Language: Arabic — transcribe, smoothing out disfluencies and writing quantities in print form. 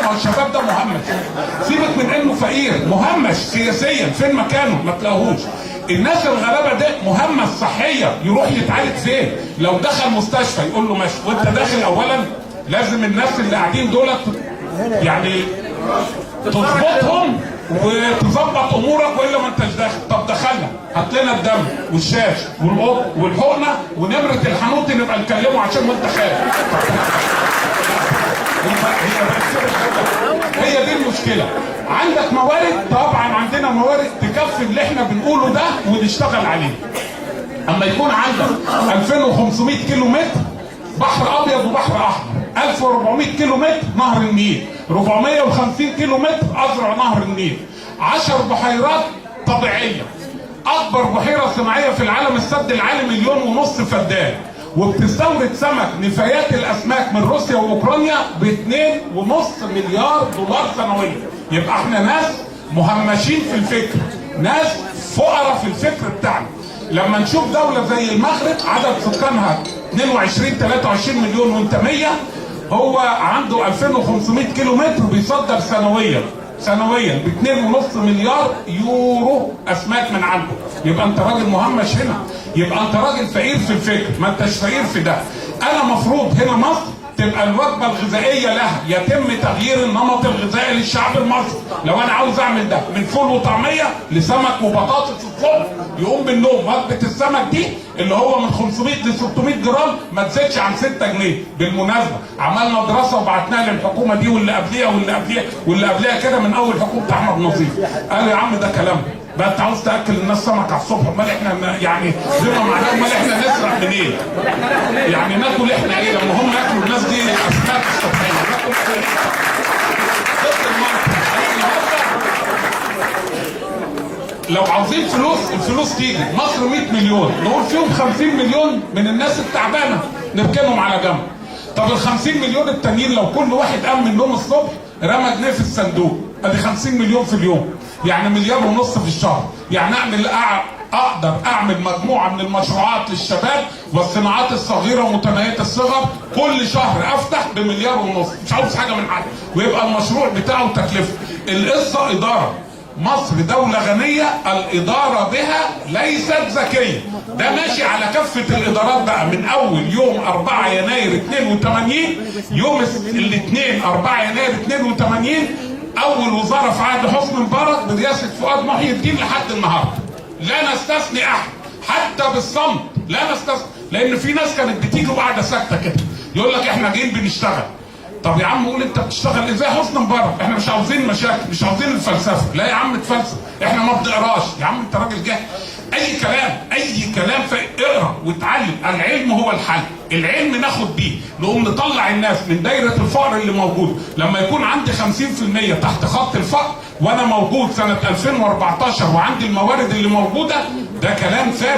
ما هو الشباب ده مهمش، سيبك من انه فقير، مهمش سياسيا، فين مكانه؟ ما تلاقوهوش. الناس الغلابه ده مهمش صحيه، يروح يتعالج فين؟ لو دخل مستشفى يقول له ماشي، وانت داخل اولا لازم الناس اللي قاعدين دولت يعني تظبطهم وتظبط امورك، والا ما انتش داخل. طب دخلنا، هات لنا الدم والشاش والقط والحقنه ونمره الحانوت نبقى نكلمه عشان وانت خارج. هي دي المشكله. عندك موارد؟ طبعا عندنا موارد تكفي اللي احنا بنقوله ده ونشتغل عليه. اما يكون عندك 2500 كيلو متر بحر ابيض وبحر احمر، 1400 كيلو متر نهر النيل، 450 كيلو متر اذرع نهر النيل، 10 بحيرات طبيعيه، اكبر بحيره صناعيه في العالم السد العالي 1.5 مليون فدان، وبتستورد سمك نفايات الاسماك من روسيا واوكرانيا ب2.5 مليار دولار سنويا. يبقى احنا ناس مهمشين في الفكر، ناس فقراء في الفكر بتاعنا. لما نشوف دولة زي المغرب عدد سكانها 22-23 مليون وانت 100، هو عنده 2500 كيلو متر بيصدر سنويا ب2.5 مليار يورو اسماك من عنده. يبقى انت راجل مهمش هنا، يبقى انت راجل فقير في الفكر، ما انتش فقير في ده. انا مفروض هنا مصر تبقى الوجبه الغذائيه لها يتم تغيير النمط الغذائي للشعب المصري. لو انا عاوز اعمل ده من فول وطعميه لسمك وبطاطس الصبح، يقوم بالنوم وجبه السمك دي اللي هو من 500 ل 600 جرام ما تزيدش عن 6 جنيه. بالمناسبه عملنا دراسه وبعتناها للحكومه دي واللي قبليها واللي قبليها واللي قبليها كده من اول حكومه احمد نظيف. قالوا يا عم ده كلام بقى، انت عاوز تاكل الناس سمك على الصبح، امال احنا يعني زي ما معناه امال احنا نسرق منين؟ يعني ناكل احنا ايه لما هم ياكلوا الناس دي اسماك الصبحيه؟ ناكل لو عاوزين فلوس، الفلوس تيجي. مصر 100 مليون، نقول فيهم 50 مليون من الناس التعبانه نركنهم على جنب. طب ال 50 مليون التانيين لو كل واحد قام من النوم الصبح رمى جنيه في الصندوق، ادي 50 مليون في اليوم، يعني 1.5 مليار في الشهر. يعني اقدر اعمل مجموعه من المشروعات للشباب والصناعات الصغيره ومتناهيه الصغر، كل شهر افتح ب1.5 مليار، مش عاوز حاجه من حد، ويبقى المشروع بتاعه تكلفه. القصه اداره. مصر دولة غنية الإدارة بها ليست ذكية. ده ماشي على كافة الإدارات بقى من أول يوم 4 يناير 82، يوم الاثنين 4 يناير 82 أول وزارة في عهد حسني مبارك برئاسة فؤاد محي الدين لحد النهارده. لا نستثني أحد حتى بالصمت، لا نستثني، لأن في ناس كانت بتيجي وقاعدة ساكتة كده يقول لك إحنا جايين بنشتغل. طب يا عم قول انت بتشتغل ازاي؟ حسني مبارك احنا مش عاوزين مشاكل، مش عاوزين الفلسفه. لا يا عم تفلسف، احنا ما بنقراش. يا عم انت راجل جاهل، اي كلام اقرا واتعلم. العلم هو الحل، العلم ناخد بيه نقوم نطلع الناس من دايره الفقر اللي موجوده. لما يكون عندي 50% تحت خط الفقر وانا موجود سنه 2014 وعندي الموارد اللي موجوده، ده كلام فارغ.